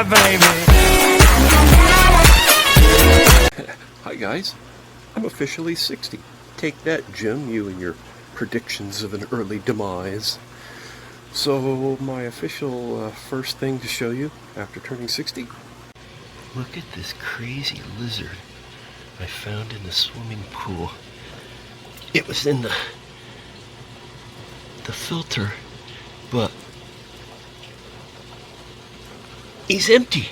baby. Hi guys, I'm officially 60. Take that, Jim, you and your predictions of an early demise. So my official first thing to show you after turning 60. Look at this crazy lizard I found in the swimming pool. It was in the filter, but he's empty.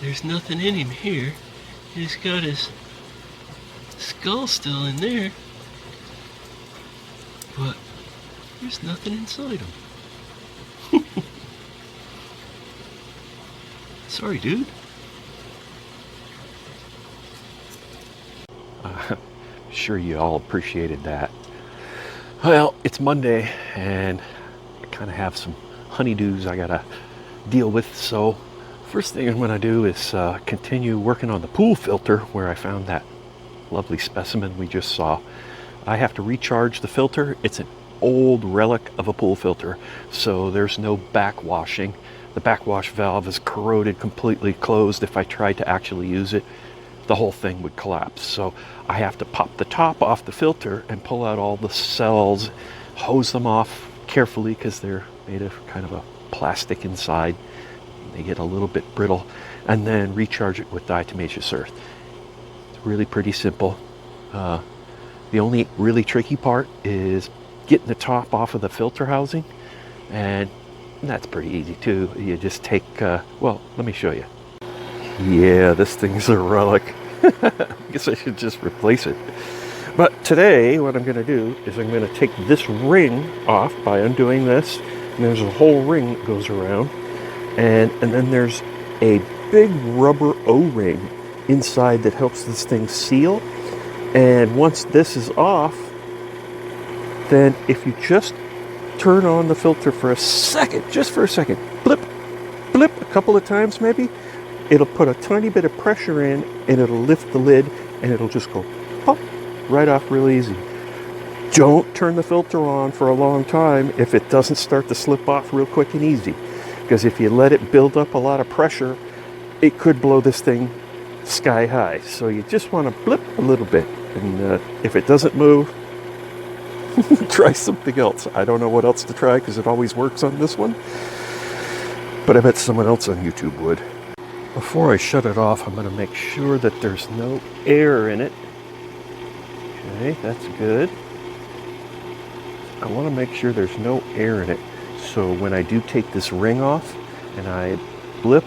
There's nothing in him here. He's got his skull still in there, but there's nothing inside him. Sorry, dude. I'm sure you all appreciated that. Well, it's Monday, and I kind of have some honeydews I gotta deal with, so first thing I'm gonna do is continue working on the pool filter where I found that lovely specimen we just saw. I have to recharge the filter. It's an old relic of a pool filter, so there's no backwashing. The backwash valve is corroded, completely closed. If I tried to actually use it, the whole thing would collapse. So I have to pop the top off the filter and pull out all the cells, hose them off carefully because they're made of kind of a plastic inside. They get a little bit brittle, and then recharge it with diatomaceous earth. It's really pretty simple. The only really tricky part is getting the top off of the filter housing, and that's pretty easy too. You just take, well, let me show you. Yeah, this thing's a relic. I guess I should just replace it. But today, what I'm going to do is I'm going to take this ring off by undoing this. And there's a whole ring that goes around. And then there's a big rubber O-ring inside that helps this thing seal. And once this is off, then if you just turn on the filter for a second, just for a second, blip, blip, a couple of times maybe, it'll put a tiny bit of pressure in and it'll lift the lid and it'll just go pop right off real easy. Don't turn the filter on for a long time if it doesn't start to slip off real quick and easy. Because if you let it build up a lot of pressure, it could blow this thing sky high. So you just want to blip a little bit. And if it doesn't move, try something else. I don't know what else to try because it always works on this one. But I bet someone else on YouTube would. Before I shut it off, I'm going to make sure that there's no air in it. Okay, that's good. I want to make sure there's no air in it. So when I do take this ring off and I blip,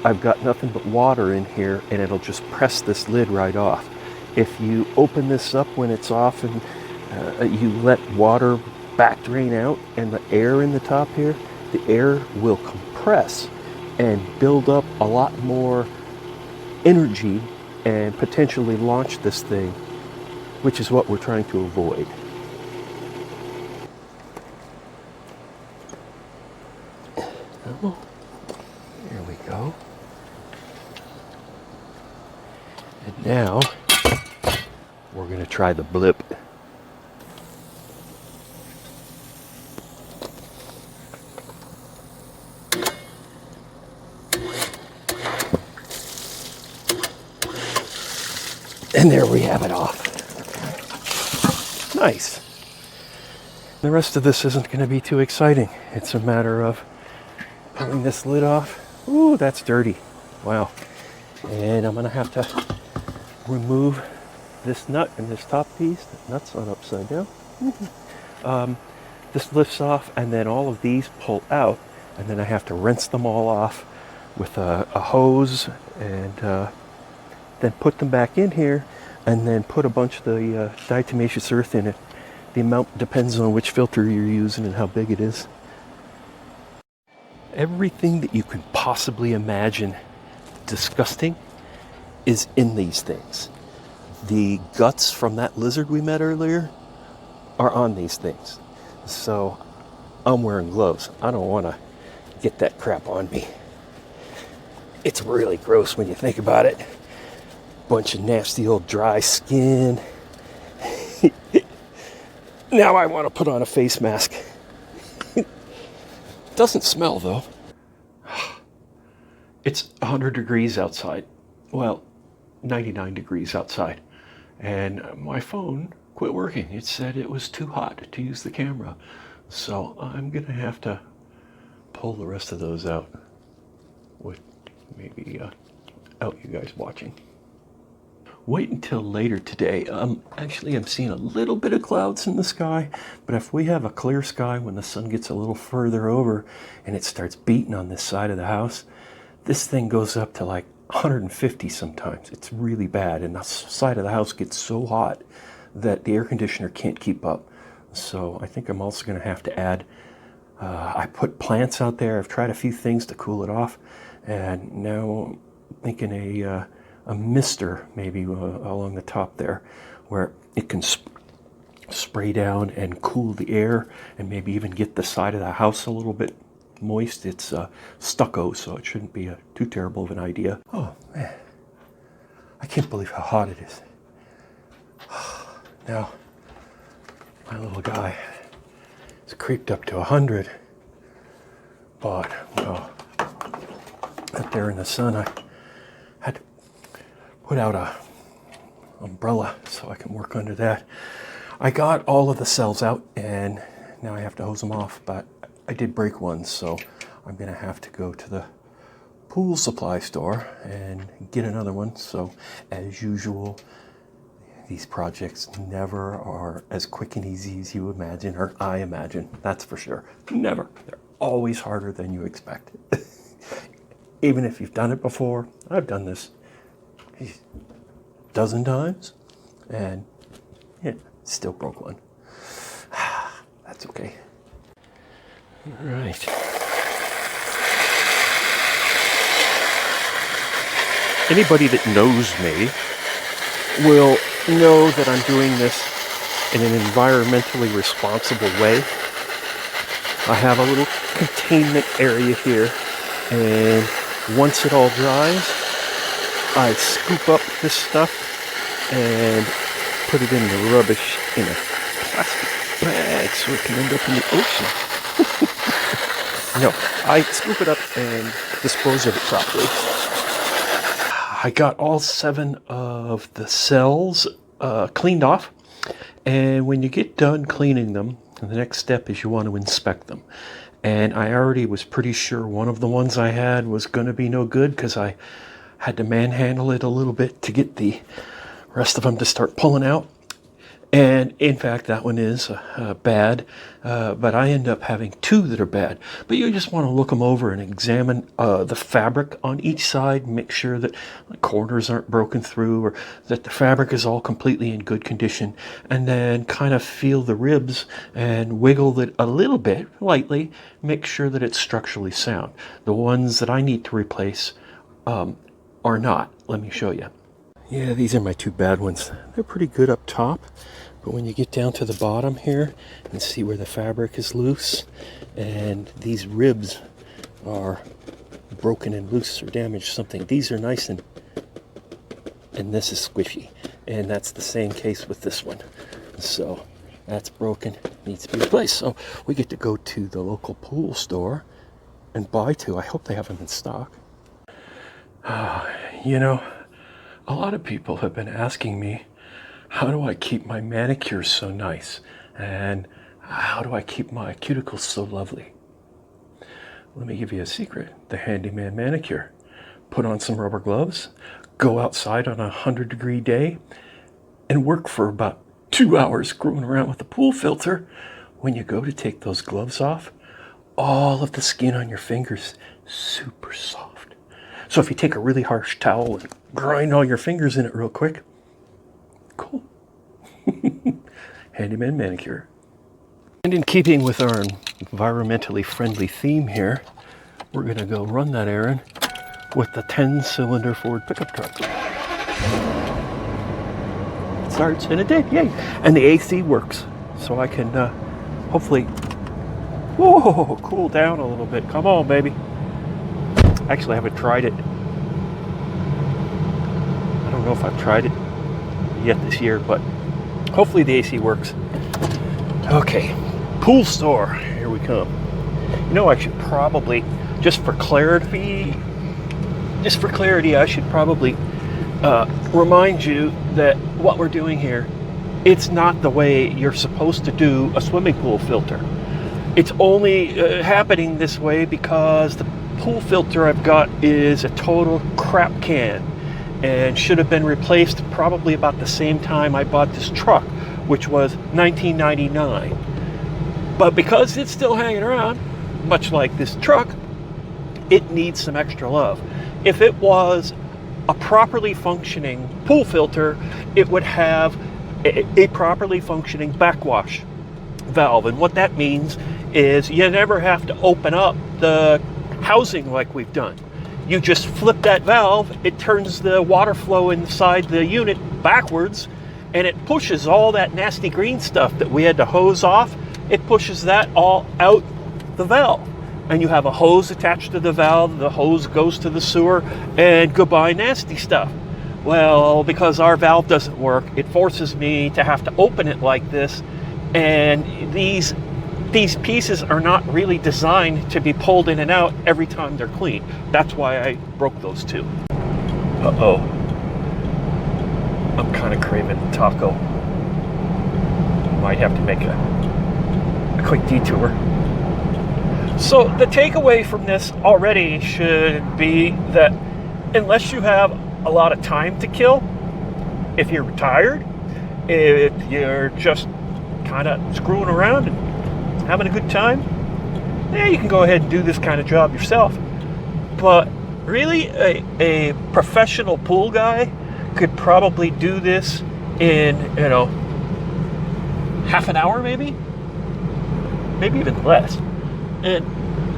I've got nothing but water in here and it'll just press this lid right off. If you open this up when it's off and you let water back drain out and the air in the top here, the air will compress and build up a lot more energy and potentially launch this thing, which is what we're trying to avoid. Oh, there we go. And now we're going to try the blip. And there we have it off. Nice. The rest of this isn't going to be too exciting. It's a matter of pulling this lid off. Ooh, that's dirty. Wow. And I'm going to have to remove this nut and this top piece. The nut's on upside down. This lifts off, and then all of these pull out, and then I have to rinse them all off with a hose and then put them back in here, and then put a bunch of the diatomaceous earth in it. The amount depends on which filter you're using and how big it is. Everything that you can possibly imagine disgusting is in these things. The guts from that lizard we met earlier are on these things. So I'm wearing gloves. I don't want to get that crap on me. It's really gross when you think about it. Bunch of nasty old dry skin. Now I want to put on a face mask. Doesn't smell though. It's 100 degrees outside. Well, 99 degrees outside. And my phone quit working. It said it was too hot to use the camera. So I'm going to have to pull the rest of those out with maybe out you guys watching. Wait until later today. Actually, I'm seeing a little bit of clouds in the sky, but if we have a clear sky when the sun gets a little further over and it starts beating on this side of the house, this thing goes up to like 150 sometimes. It's really bad, and the side of the house gets so hot that the air conditioner can't keep up. So I think I'm also going to have to add, I put plants out there. I've tried a few things to cool it off, and now I'm thinking a mister maybe along the top there where it can spray down and cool the air and maybe even get the side of the house a little bit moist. It's stucco, so it shouldn't be too terrible of an idea. Oh man, I can't believe how hot it is. Now my little guy is creeped up to 100, but well, out there in the sun I had to put out a umbrella so I can work under that. I got all of the cells out and now I have to hose them off, but I did break one, so I'm gonna have to go to the pool supply store and get another one. So as usual, these projects never are as quick and easy as you imagine, or I imagine, that's for sure. Never. They're always harder than you expect. Even if you've done it before. I've done this a dozen times and yeah, still broke one. That's okay. All right. Anybody that knows me will know that I'm doing this in an environmentally responsible way. I have a little containment area here, and once it all dries, I scoop up this stuff and put it in the rubbish in a plastic bag so it can end up in the ocean. No, I scoop it up and dispose of it properly. I got all 7 of the cells cleaned off, and when you get done cleaning them, the next step is you want to inspect them. And I already was pretty sure one of the ones I had was going to be no good because I had to manhandle it a little bit to get the rest of them to start pulling out. And in fact, that one is bad, but I end up having 2 that are bad. But you just want to look them over and examine the fabric on each side, make sure that the corners aren't broken through or that the fabric is all completely in good condition, and then kind of feel the ribs and wiggle it a little bit, lightly, make sure that it's structurally sound. The ones that I need to replace are not. Let me show you. Yeah, these are my 2 bad ones. They're pretty good up top, but when you get down to the bottom here and see where the fabric is loose and these ribs are broken and loose or damaged something, these are nice and this is squishy, and that's the same case with this one. So that's broken, needs to be replaced. So we get to go to the local pool store and buy 2. I hope they have them in stock. You know, a lot of people have been asking me, how do I keep my manicures so nice? And how do I keep my cuticles so lovely? Let me give you a secret. The Handyman Manicure. Put on some rubber gloves, go outside on a 100-degree day, and work for about 2 hours screwing around with the pool filter. When you go to take those gloves off, all of the skin on your fingers super soft. So if you take a really harsh towel and grind all your fingers in it real quick, cool. Handyman Manicure. And in keeping with our environmentally friendly theme here, we're going to go run that errand with the 10-cylinder Ford pickup truck. It starts in a day, yay! And the AC works, so I can hopefully, whoa, cool down a little bit. Come on, baby. Actually, I haven't tried it. I don't know if I've tried it yet this year, but hopefully the AC works. Okay, pool store, here we come. You know, I should probably, just for clarity, just for clarity, I should probably remind you that what we're doing here, it's not the way you're supposed to do a swimming pool filter. It's only happening this way because the pool filter I've got is a total crap can and should have been replaced probably about the same time I bought this truck, which was 1999. But because it's still hanging around, much like this truck, it needs some extra love. If it was a properly functioning pool filter, it would have a properly functioning backwash valve. And what that means is you never have to open up the housing like we've done. You just flip that valve, it turns the water flow inside the unit backwards, and it pushes all that nasty green stuff that we had to hose off. It pushes that all out the valve. And you have a hose attached to the valve, the hose goes to the sewer, and goodbye nasty stuff. Well, because our valve doesn't work, it forces me to have to open it like this, and these pieces are not really designed to be pulled in and out every time they're cleaned. That's why I broke those two. Uh-oh. I'm kind of craving a taco. Might have to make a quick detour. So the takeaway from this already should be that unless you have a lot of time to kill, if you're retired, if you're just kind of screwing around and having a good time, yeah, you can go ahead and do this kind of job yourself. But really, a professional pool guy could probably do this in, half an hour maybe even less. And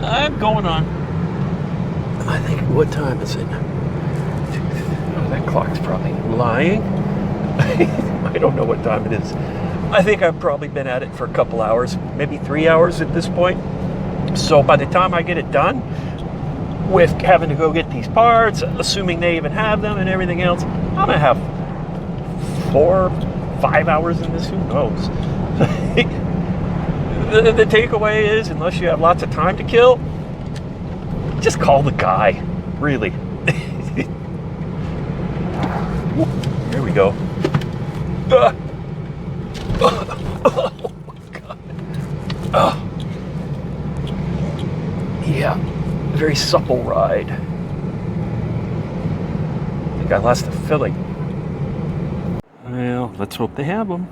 I'm going on, I think, what time is it? Oh, that clock's probably lying. I don't know what time it is. I think I've probably been at it for a couple hours, maybe 3 hours at this point. So by the time I get it done, with having to go get these parts, assuming they even have them and everything else, I'm gonna have 4, 5 hours in this, who knows? The takeaway is, unless you have lots of time to kill, just call the guy, really. Here we go. Oh my God. Yeah, very supple ride. I think I lost the filling. Well, let's hope they have them.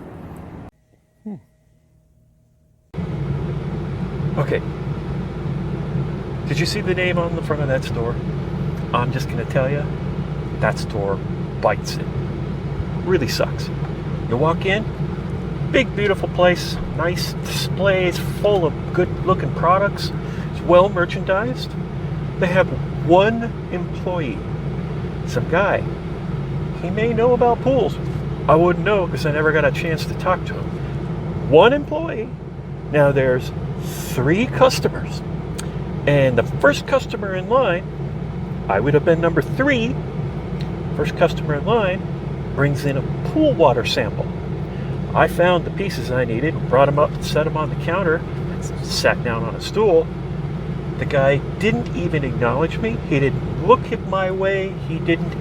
Okay. Did you see the name on the front of that store? I'm just going to tell you, that store bites it. Really sucks. You walk in, big, beautiful place, nice displays, full of good-looking products. It's well merchandised. They have one employee, some guy. He may know about pools. I wouldn't know because I never got a chance to talk to him. One employee. Now there's 3 customers, and the first customer in line, I would have been number 3. First customer in line brings in a pool water sample. I found the pieces I needed, brought them up, set them on the counter, sat down on a stool. The guy didn't even acknowledge me. He didn't look at my way. He didn't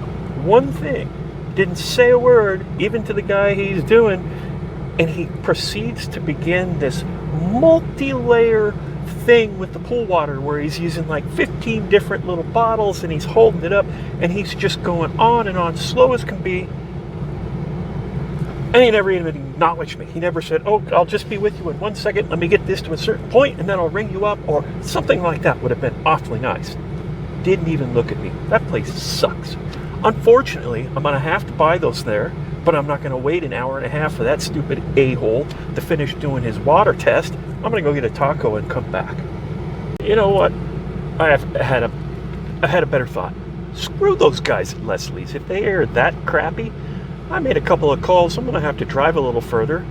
one thing. Didn't say a word, even to the guy he's doing. And he proceeds to begin this multi-layer thing with the pool water where he's using like 15 different little bottles and he's holding it up and he's just going on and on, slow as can be. And he never even acknowledged me. He never said, oh, I'll just be with you in 1 second. Let me get this to a certain point and then I'll ring you up, or something like that would have been awfully nice. Didn't even look at me. That place sucks. Unfortunately, I'm going to have to buy those there, but I'm not going to wait an hour and a half for that stupid a-hole to finish doing his water test. I'm going to go get a taco and come back. You know what? I had a better thought. Screw those guys at Leslie's. If they are that crappy, I made a couple of calls. I'm going to have to drive a little further,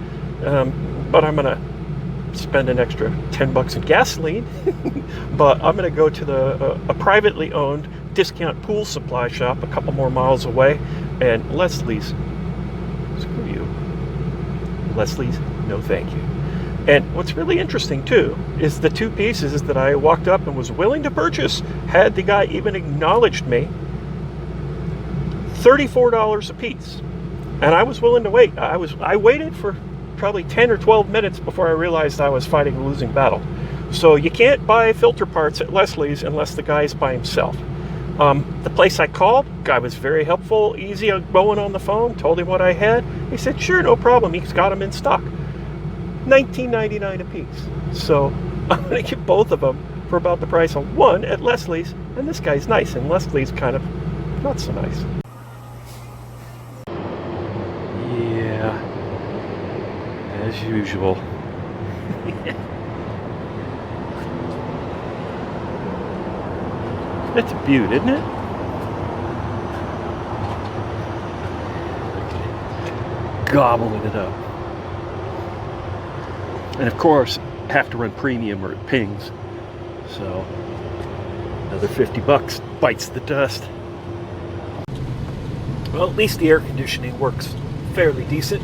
but I'm going to spend an extra $10 in gasoline. But I'm going to go to a privately owned discount pool supply shop a couple more miles away, and Leslie's. Screw you. Leslie's, no thank you. And what's really interesting too is the 2 pieces that I walked up and was willing to purchase, had the guy even acknowledged me, $34 a piece. And I was willing to wait. I waited for probably 10 or 12 minutes before I realized I was fighting a losing battle. So you can't buy filter parts at Leslie's unless the guy's by himself. The place I called, guy was very helpful, easy going on the phone, told him what I had. He said, sure, no problem. He's got them in stock. $19.99 a piece. So I'm going to get both of them for about the price of one at Leslie's. And this guy's nice, and Leslie's kind of not so nice. Yeah, as usual. That's a beaut, isn't it? Gobbling it up. And of course, have to run premium or it pings. So, another 50 bucks bites the dust. Well, at least the air conditioning works fairly decent.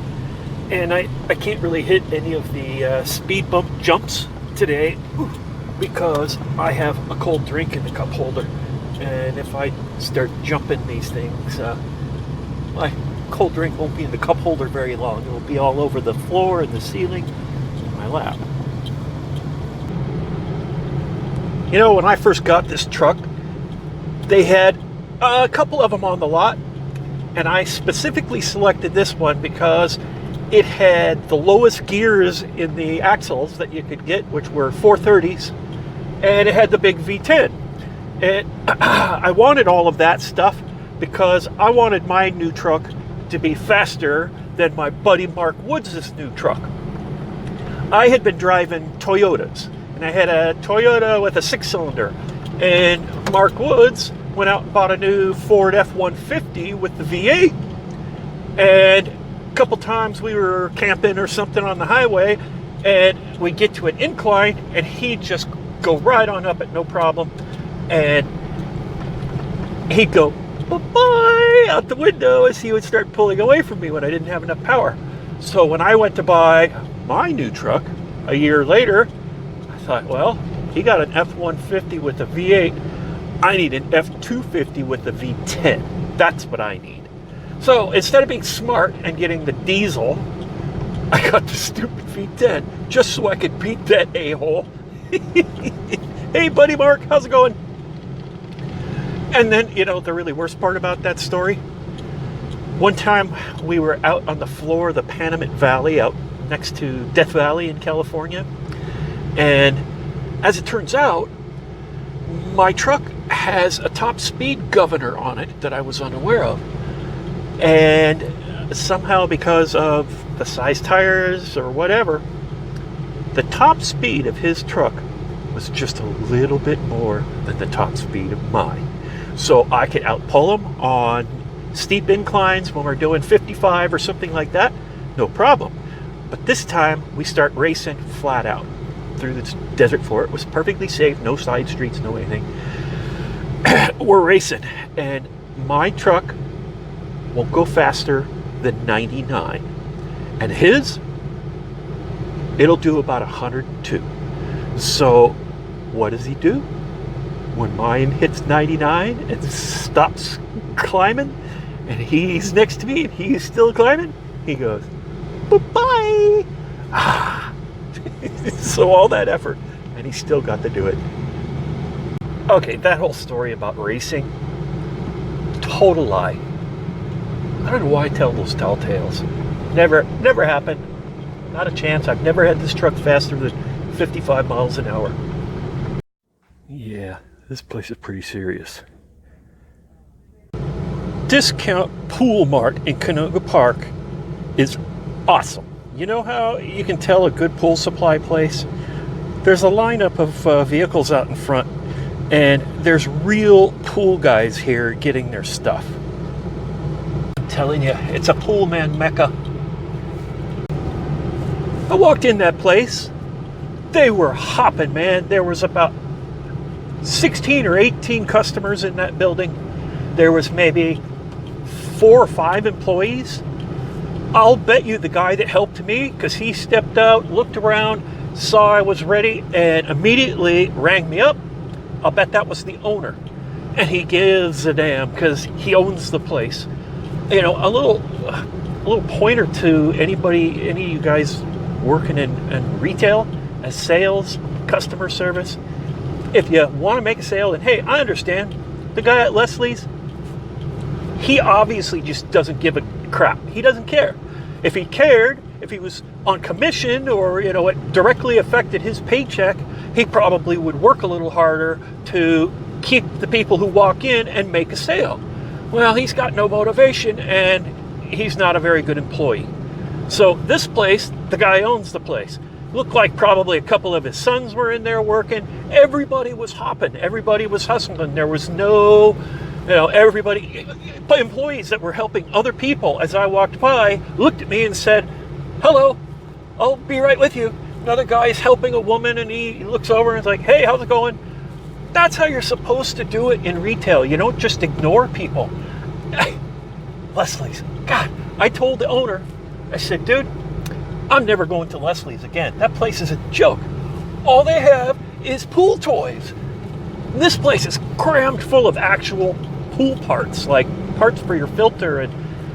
And I can't really hit any of the speed bump jumps today because I have a cold drink in the cup holder. And if I start jumping these things, my cold drink won't be in the cup holder very long. It will be all over the floor and the ceiling in my lap. You know, when I first got this truck, they had a couple of them on the lot. And I specifically selected this one because it had the lowest gears in the axles that you could get, which were 430s. And it had the big V10. And I wanted all of that stuff because I wanted my new truck to be faster than my buddy Mark Woods' new truck. I had been driving Toyotas, and I had a Toyota with a 6-cylinder, and Mark Woods went out and bought a new Ford F-150 with the V8, and a couple times we were camping or something on the highway, and we get to an incline, and he'd just go right on up it, no problem. And he'd go, bye-bye, out the window as he would start pulling away from me when I didn't have enough power. So when I went to buy my new truck a year later, I thought, well, he got an F-150 with a V8. I need an F250 with a V10. That's what I need. So instead of being smart and getting the diesel, I got the stupid V10 just so I could beat that a-hole. Hey, buddy Mark, how's it going? And then, you know, the really worst part about that story, one time we were out on the floor of the Panamint Valley out next to Death Valley in California. And as it turns out, my truck has a top speed governor on it that I was unaware of. And somehow, because of the size tires or whatever, the top speed of his truck was just a little bit more than the top speed of mine. So I could outpull him on steep inclines when we're doing 55 or something like that, no problem. But this time we start racing flat out through the desert floor. It was perfectly safe, no side streets, no anything. We're racing, and my truck won't go faster than 99. And his, it'll do about 102. So what does he do? When mine hits 99 and stops climbing, and he's next to me and he's still climbing, he goes, bye-bye. So all that effort, and he still got to do it. Okay, that whole story about racing, total lie. I don't know why I tell those tall tales. Never happened. Not a chance. I've never had this truck faster than 55 miles an hour. Yeah, this place is pretty serious. Discount Pool Mart in Canoga Park is awesome. You know how you can tell a good pool supply place? There's a lineup of vehicles out in front, and there's real pool guys here getting their stuff. I'm telling you, it's a pool man mecca. I walked in that place. They were hopping, man. There was about 16 or 18 customers in that building. There was maybe 4 or 5 employees. I'll bet you the guy that helped me, because he stepped out, looked around, saw I was ready, and immediately rang me up. I'll bet that was the owner. And he gives a damn, because he owns the place. you know, a little pointer to any of you guys working in retail, as sales, customer service. If you want to make a sale, and hey, I understand the guy at Leslie's, he obviously just doesn't give a crap. He doesn't care. If he cared, if he was on commission, or you know, it directly affected his paycheck, he probably would work a little harder to keep the people who walk in and make a sale. Well, he's got no motivation, and he's not a very good employee. So this place, the guy owns the place. Looked like probably a couple of his sons were in there working. Everybody was hopping. Everybody was hustling. There was no, you know, employees that were helping other people as I walked by looked at me and said, "Hello, I'll be right with you." Another guy's helping a woman, and he looks over and is like, "Hey, how's it going?" That's how you're supposed to do it in retail. You don't just ignore people. Leslie's. God, I told the owner, I said, "Dude, I'm never going to Leslie's again. That place is a joke. All they have is pool toys." This place is crammed full of actual pool parts, like parts for your filter and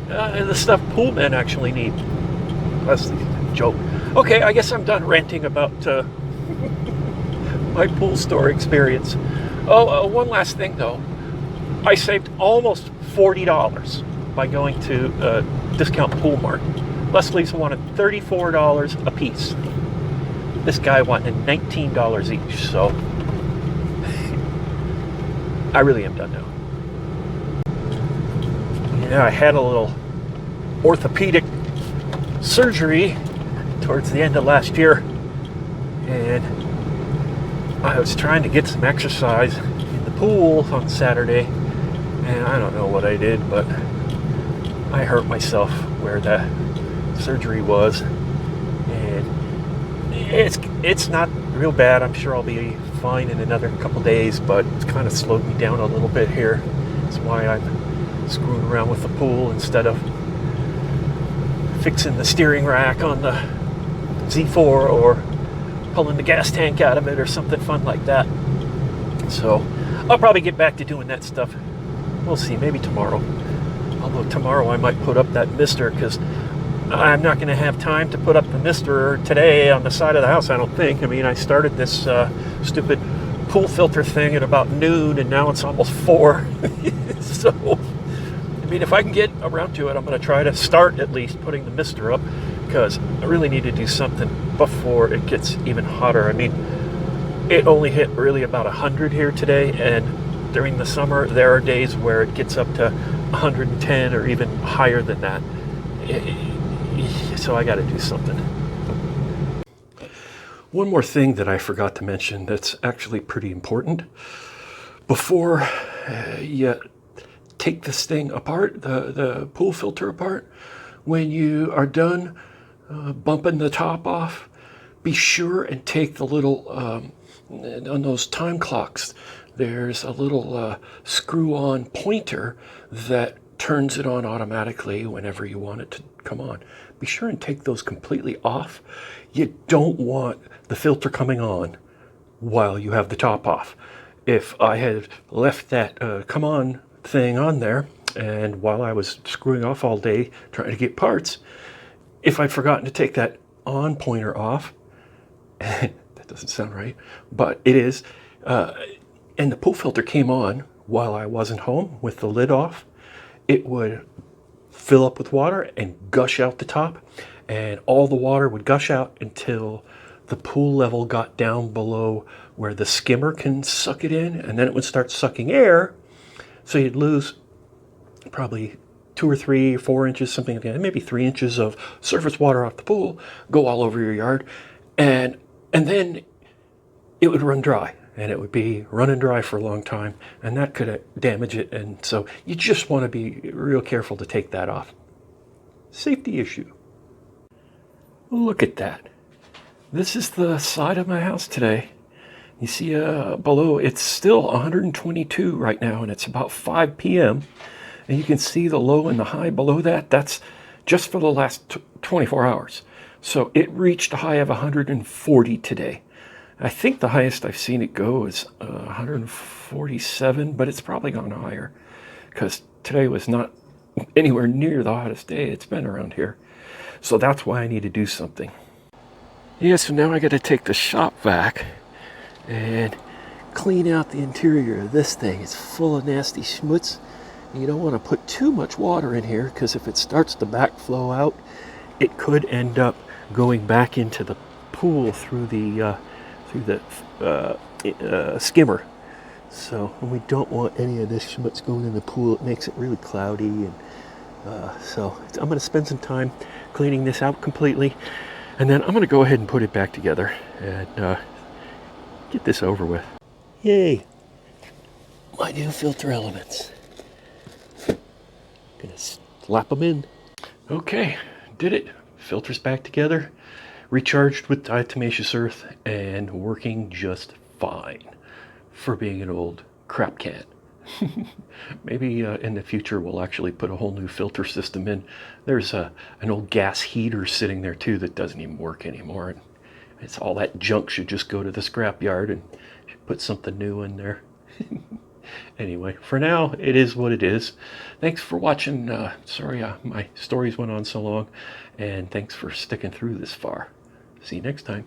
the stuff pool men actually need. Leslie's is a joke. Okay, I guess I'm done ranting about my pool store experience. One last thing though. I saved almost $40 by going to Discount Pool Mart. Leslie's wanted $34 a piece. This guy wanted $19 each, so I really am done now. Yeah, I had a little orthopedic surgery towards the end of last year, and I was trying to get some exercise in the pool on Saturday, and I don't know what I did, but I hurt myself where the surgery was, and it's not real bad. I'm sure I'll be fine in another couple days, but it's kind of slowed me down a little bit here. That's why I'm screwing around with the pool instead of fixing the steering rack on the Z4 or pulling the gas tank out of it or something fun like that. So I'll probably get back to doing that stuff. We'll see, maybe tomorrow. Although tomorrow I might put up that mister, because I'm not going to have time to put up the mister today on the side of the house, I don't think. I mean, I started this stupid pool filter thing at about noon, and now it's almost 4. So, I mean, if I can get around to it, I'm going to try to start at least putting the mister up, because I really need to do something before it gets even hotter. I mean, it only hit really about 100 here today, and during the summer, there are days where it gets up to 110 or even higher than that. So I got to do something. One more thing that I forgot to mention that's actually pretty important. Before you take this thing apart, the pool filter apart, when you are done bumping the top off, be sure and take the little, on those time clocks, there's a little screw-on pointer that turns it on automatically whenever you want it to come on. Be sure and take those completely off. You don't want the filter coming on while you have the top off. If I had left that come on thing on there, and while I was screwing off all day trying to get parts, if I'd forgotten to take that on pointer off, that doesn't sound right, but it is, and the pool filter came on while I wasn't home with the lid off, it would fill up with water and gush out the top, and all the water would gush out until the pool level got down below where the skimmer can suck it in, and then it would start sucking air, so you'd lose probably 2 or 3 or 4 inches, something like that, maybe 3 inches of surface water off the pool, go all over your yard, and then it would run dry, and it would be running dry for a long time, and that could damage it. And so you just want to be real careful to take that off. Safety issue. Look at that. This is the side of my house today. You see below, it's still 122 right now, and it's about 5 p.m. And you can see the low and the high below that. That's just for the last 24 hours. So it reached a high of 140 today. I think the highest I've seen it go is 147, but it's probably gone higher because today was not anywhere near the hottest day it's been around here. So that's why I need to do something. Yeah, so now I got to take the shop vac and clean out the interior of this thing. It's full of nasty schmutz. You don't want to put too much water in here, because if it starts to backflow out, it could end up going back into the pool through the skimmer. So we don't want any of this schmutz going in the pool. It makes it really cloudy, and so I'm going to spend some time cleaning this out completely, and then I'm going to go ahead and put it back together and get this over with. Yay! My new filter elements. Gonna slap them in. Okay, did it. Filters back together, recharged with diatomaceous earth, and working just fine for being an old crap can. Maybe in the future we'll actually put a whole new filter system in. There's an old gas heater sitting there too that doesn't even work anymore. And it's all that junk should just go to the scrapyard and put something new in there. Anyway, for now, it is what it is. Thanks for watching. Sorry my stories went on so long, and thanks for sticking through this far. See you next time.